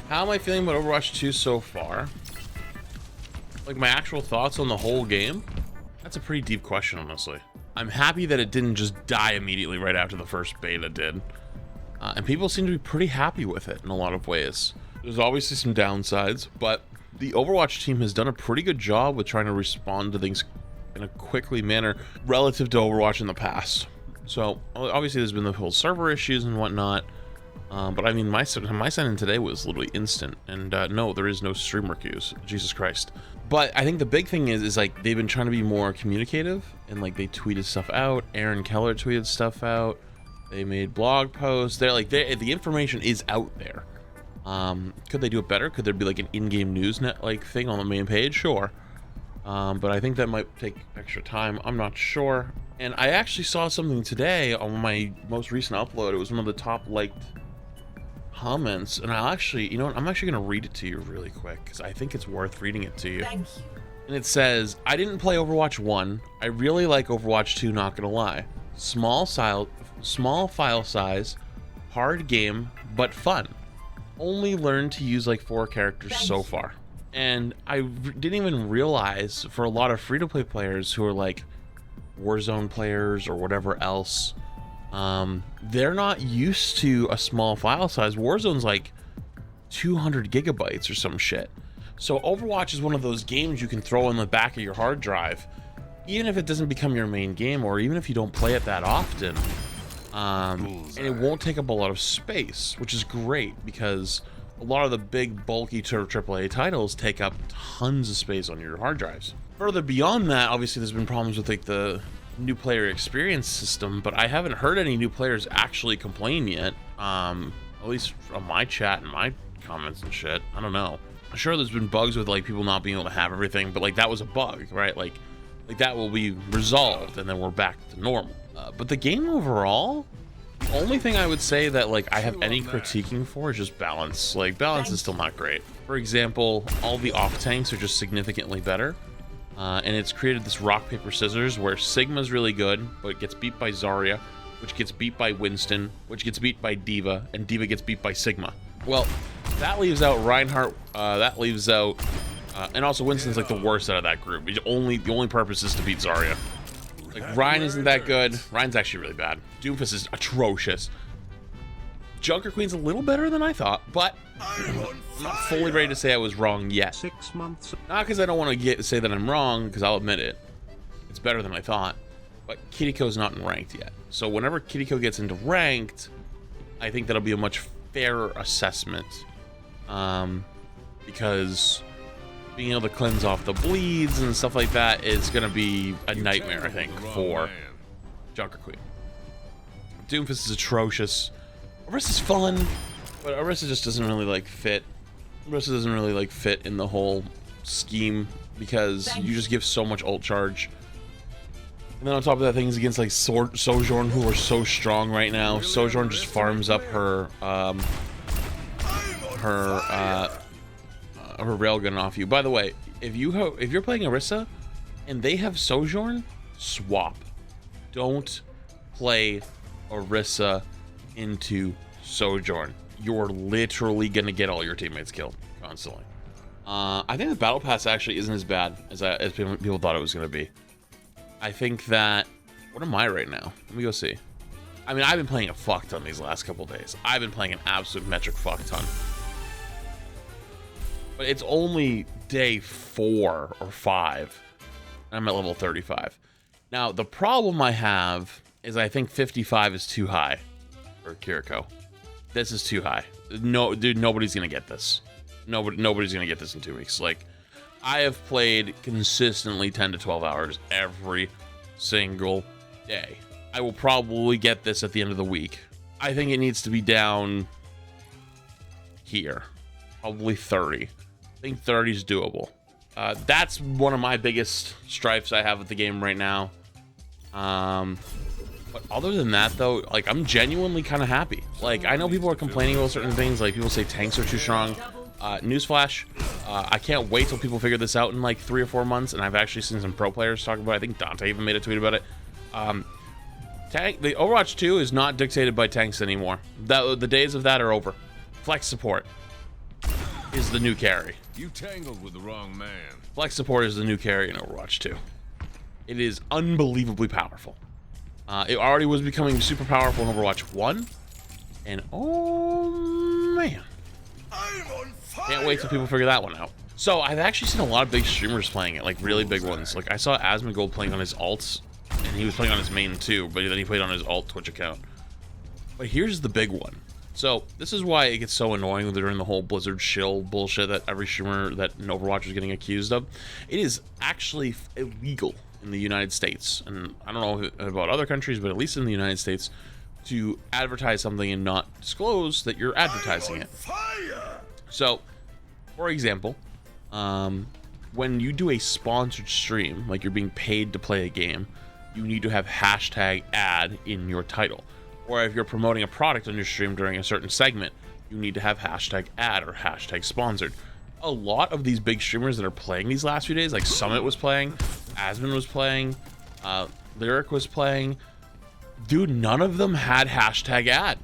How am I feeling about Overwatch 2 so far? Like, my actual thoughts on the whole game? That's a pretty deep question, honestly. I'm happy that it didn't just die immediately right after the first beta did. And people seem to be pretty happy with it in a lot of ways. There's obviously some downsides, but the Overwatch team has done a pretty good job with trying to respond to things in a quickly manner relative to Overwatch in the past. So, obviously there's been the whole server issues and whatnot. But I mean, my sign-in today was literally instant, and no, there is no streamer queues. Jesus Christ. But I think the big thing is like they've been trying to be more communicative, and like they tweeted stuff out. Aaron Keller tweeted stuff out. They made blog posts. They're like the information is out there. Could they do it better? Could there be like an in-game news net like thing on the main page? Sure. But I think that might take extra time. I'm not sure. And I actually saw something today on my most recent upload. It was one of the top liked comments, and I'll actually, you know what, I'm actually gonna read it to you really quick because I think it's worth reading it to you. Thank you. And it says, I didn't play Overwatch 1. I really like Overwatch 2, not gonna lie. Small file size, hard game, but fun. Only learned to use like 4 characters so far. And I didn't even realize for a lot of free-to-play players who are like Warzone players or whatever else, they're not used to a small file size. Warzone's like 200 gigabytes or some shit. So Overwatch is one of those games you can throw in the back of your hard drive, even if it doesn't become your main game, or even if you don't play it that often. And it won't take up a lot of space, which is great because a lot of the big bulky AAA titles take up tons of space on your hard drives. Further beyond that, obviously there's been problems with like the new player experience system, but I haven't heard any new players actually complain yet. At least on my chat and my comments and shit. I don't know. I'm sure there's been bugs with like people not being able to have everything, but like that was a bug, right? Like that will be resolved and then we're back to normal. But the game overall, the only thing I would say that like I have any critiquing for is just balance. Like balance is still not great. For example, all the off tanks are just significantly better. And it's created this rock, paper, scissors where Sigma's really good, but it gets beat by Zarya, which gets beat by Winston, which gets beat by Diva, and Diva gets beat by Sigma. Well, that leaves out Reinhardt, and also Winston's like the worst out of that group. The only purpose is to beat Zarya. Like, Ryan isn't that good. Ryan's actually really bad. Doomfist is atrocious. Junker Queen's a little better than I thought, but I'm not fully ready to say I was wrong yet. 6 months. Not because I don't want to say that I'm wrong, because I'll admit it. It's better than I thought. But Kiriko's not in ranked yet. So whenever Kiriko gets into ranked, I think that'll be a much fairer assessment. Because being able to cleanse off the bleeds and stuff like that is going to be a nightmare, I think, for Junker Queen. Doomfist is atrocious. Orissa's fun, but Orisa just doesn't really like fit. Orisa doesn't really like fit in the whole scheme because you just give so much ult charge. And then on top of that, things against like Sojourn, who are so strong right now. Sojourn just farms up her railgun off you. By the way, if you're playing Orisa and they have Sojourn, swap. Don't play Orisa into Sojourn. You're literally gonna get all your teammates killed constantly. I think the battle pass actually isn't as bad as people thought it was gonna be. I think that, what am I right now? Let me go see. I mean, I've been playing a fuck ton these last couple days. I've been playing an absolute metric fuck ton. But it's only day 4 or 5. I'm at level 35. Now, the problem I have is I think 55 is too high for Kiriko. This is too high. No, dude, nobody's gonna get this. Nobody's gonna get this in 2 weeks. Like, I have played consistently 10 to 12 hours every single day. I will probably get this at the end of the week. I think it needs to be down here. Probably 30. I think 30 is doable. That's one of my biggest stripes I have with the game right now. But other than that, though, like, I'm genuinely kind of happy. Like, I know people are complaining about certain things. Like, people say tanks are too strong. Newsflash, I can't wait till people figure this out in like 3 or 4 months, and I've actually seen some pro players talk about it. I think Dante even made a tweet about it. The Overwatch 2 is not dictated by tanks anymore. The days of that are over. Flex support. is the new carry. You tangled with the wrong man. Flex support is the new carry in Overwatch 2. It is unbelievably powerful. It already was becoming super powerful in Overwatch 1. And oh man. I'm on fire. Can't wait till people figure that one out. So I've actually seen a lot of big streamers playing it, like really big ones. Like I saw Asmongold playing on his alts, and he was playing on his main too, but then he played on his alt Twitch account. But here's the big one. So this is why it gets so annoying during the whole Blizzard shill bullshit that every streamer that in Overwatch is getting accused of. It is actually illegal in the United States, and I don't know about other countries, but at least in the United States, to advertise something and not disclose that you're advertising it. So, for example, when you do a sponsored stream, like you're being paid to play a game, you need to have hashtag ad in your title. Or if you're promoting a product on your stream during a certain segment, you need to have hashtag ad or hashtag sponsored. A lot of these big streamers that are playing these last few days, like Summit was playing, Asmon was playing, Lyric was playing, dude, none of them had hashtag ad.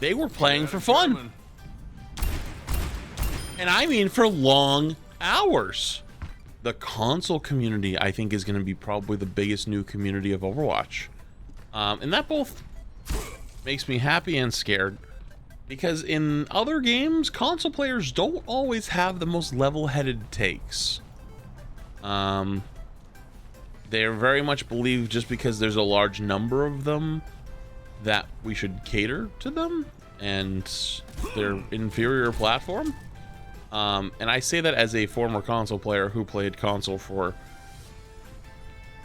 They were playing for fun. And I mean for long hours. The console community, I think, is going to be probably the biggest new community of Overwatch. And that both makes me happy and scared. Because in other games, console players don't always have the most level-headed takes. They're very much believe just because there's a large number of them that we should cater to them and their inferior platform. And I say that as a former console player who played console for,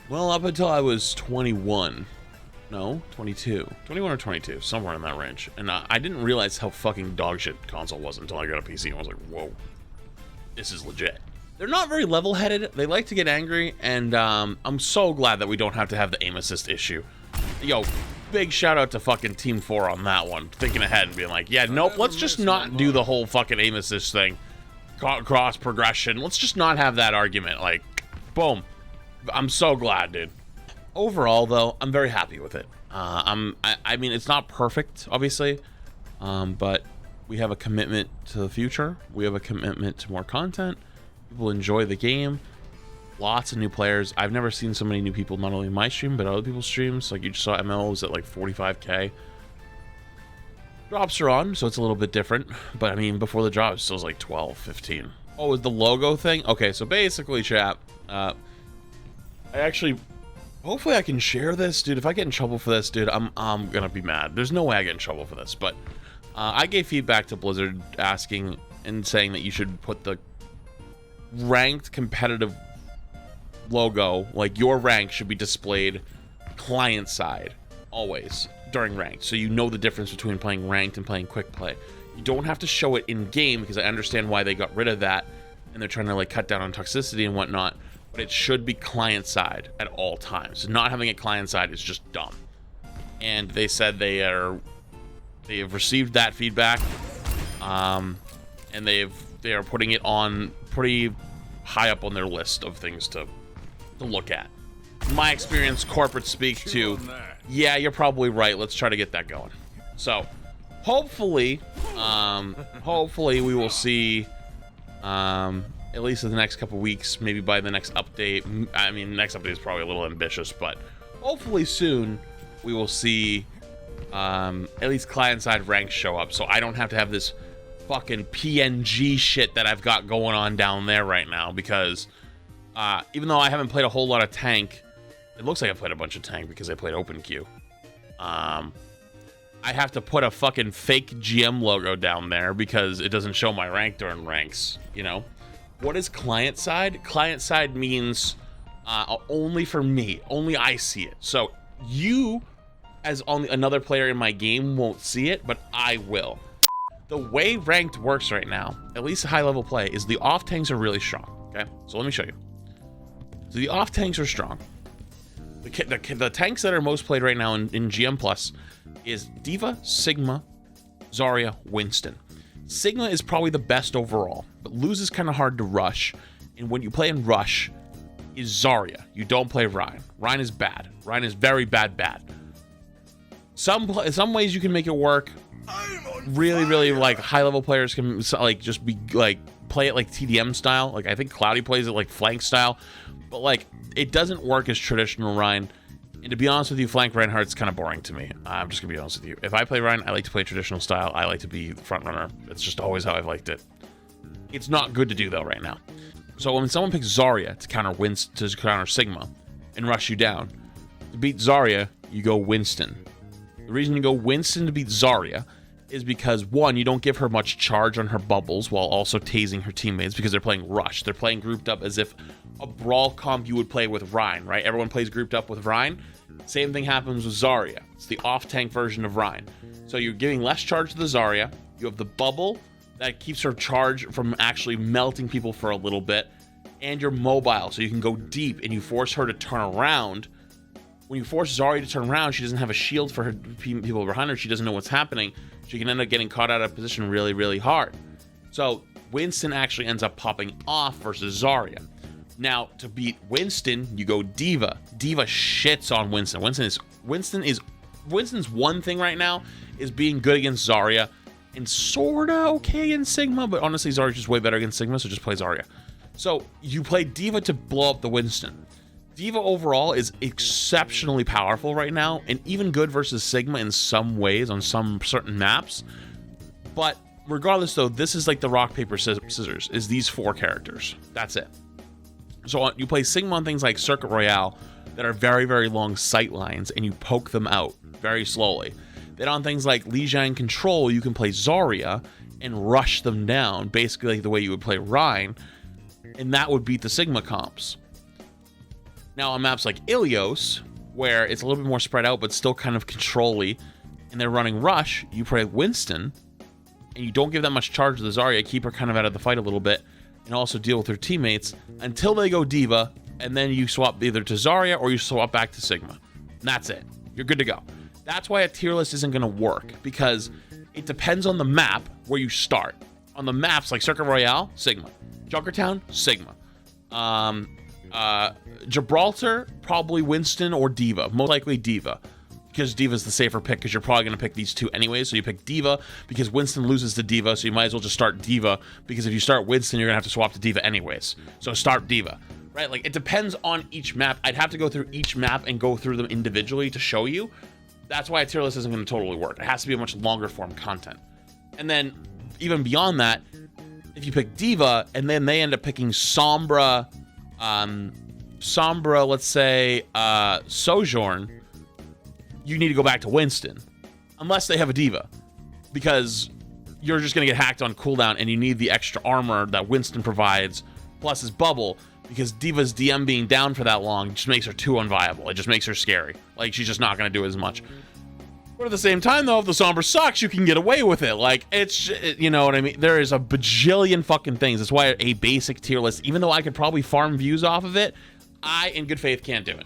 well, up until I was 21. No, 22. 21 or 22, somewhere in that range. And I didn't realize how fucking dogshit console was until I got a PC and I was like, whoa, this is legit. They're not very level-headed. They like to get angry, and I'm so glad that we don't have to have the aim assist issue. Yo, big shout out to fucking Team 4 on that one. Thinking ahead and being like, yeah, nope, let's just not do the whole fucking aim assist thing. Cross progression. Let's just not have that argument. Like, boom. I'm so glad, dude. Overall, though, I'm very happy with it. I mean, it's not perfect, obviously, but we have a commitment to the future. We have a commitment to more content. People enjoy the game. Lots of new players. I've never seen so many new people, not only in my stream, but other people's streams. Like, you just saw ML was at like 45K. Drops are on, so it's a little bit different. But, I mean, before the drop, it still was like 12, 15. Oh, is the logo thing? Okay, so basically, chat, I actually... Hopefully I can share this, dude. If I get in trouble for this, dude, I'm gonna be mad. There's no way I get in trouble for this, but I gave feedback to Blizzard asking and saying that you should put the ranked competitive logo, like your rank should be displayed client side always during ranked, so you know the difference between playing ranked and playing quick play. You don't have to show it in game, because I understand why they got rid of that and they're trying to like cut down on toxicity and whatnot. But it should be client side at all times. Not having it client side is just dumb. And they said they have received that feedback, and they are putting it on pretty high up on their list of things to look at. My experience, corporate speak to, yeah, you're probably right. Let's try to get that going. So, hopefully we will see. At least in the next couple weeks, maybe by the next update. I mean, the next update is probably a little ambitious, but hopefully soon we will see at least client-side ranks show up, so I don't have to have this fucking PNG shit that I've got going on down there right now, because even though I haven't played a whole lot of tank, it looks like I played a bunch of tank because I played open queue. I have to put a fucking fake GM logo down there because it doesn't show my rank during ranks, you know? What is client side? Client side means only for me. Only I see it. So you, as another player in my game, won't see it, but I will. The way ranked works right now, at least high level play, is the off tanks are really strong. Okay, so let me show you. So the off tanks are strong. The tanks that are most played right now in GM Plus is D.Va, Sigma, Zarya, Winston. Sigma is probably the best overall, but Luz is kind of hard to rush. And when you play in rush, is Zarya. You don't play Ryan. Ryan is bad. Ryan is very bad. some ways you can make it work. Really like high level players can like just be like play it like TDM style. Like I think Cloudy plays it like flank style, but like it doesn't work as traditional Rhine. And to be honest with you, flank Reinhardt's kind of boring to me. I'm just gonna be honest with you. If I play Rhine, I like to play traditional style. I like to be the front runner. It's just always how I've liked it. It's not good to do though right now. So when someone picks Zarya to counter Sigma and rush you down, to beat Zarya, you go Winston. The reason you go Winston to beat Zarya is because, one, you don't give her much charge on her bubbles while also tasing her teammates because they're playing Rush. They're playing grouped up as if a brawl comp you would play with Rhine, right? Everyone plays grouped up with Rhine. Same thing happens with Zarya. It's the off-tank version of Rhine. So you're giving less charge to the Zarya. You have the bubble that keeps her charge from actually melting people for a little bit. And you're mobile, so you can go deep and you force her to turn around. When you force Zarya to turn around, she doesn't have a shield for her people behind her. She doesn't know what's happening. She can end up getting caught out of position really, really hard. So Winston actually ends up popping off versus Zarya. Now, to beat Winston, you go D.Va. D.Va shits on Winston. Winston's one thing right now is being good against Zarya and sorta okay against Sigma, but honestly, Zarya's just way better against Sigma, so just play Zarya. So you play D.Va to blow up the Winston. D.Va overall is exceptionally powerful right now, and even good versus Sigma in some ways on some certain maps. But regardless, though, this is like the rock, paper, scissors, is these four characters. That's it. So you play Sigma on things like Circuit Royale that are very, very long sight lines, and you poke them out very slowly. Then on things like Lijiang Control, you can play Zarya and rush them down, basically like the way you would play Rhine, and that would beat the Sigma comps. Now on maps like Ilios, where it's a little bit more spread out but still kind of control-y, and they're running Rush, you play Winston, and you don't give that much charge to the Zarya, keep her kind of out of the fight a little bit, and also deal with her teammates until they go D.Va, and then you swap either to Zarya or you swap back to Sigma. And that's it. You're good to go. That's why a tier list isn't going to work, because it depends on the map where you start. On the maps like Circuit Royale, Sigma. Junkertown, Sigma. Gibraltar, probably Winston or D.Va. Most likely D.Va, because D.Va's the safer pick, because you're probably going to pick these two anyway. So you pick D.Va because Winston loses to D.Va, so you might as well just start D.Va, because if you start Winston, you're going to have to swap to D.Va anyways. So start D.Va, right? Like, it depends on each map. I'd have to go through each map and go through them individually to show you. That's why a tier list isn't going to totally work. It has to be a much longer form content. And then even beyond that, if you pick D.Va and then they end up picking Sombra, let's say, Sojourn, you need to go back to Winston. Unless they have a D.Va. Because you're just going to get hacked on cooldown and you need the extra armor that Winston provides, plus his bubble, because D.Va's DM being down for that long just makes her too unviable. It just makes her scary. Like, she's just not going to do as much. But at the same time, though, if the Sombra sucks, you can get away with it. Like, you know what I mean? There is a bajillion fucking things. That's why a basic tier list, even though I could probably farm views off of it, I, in good faith, can't do it.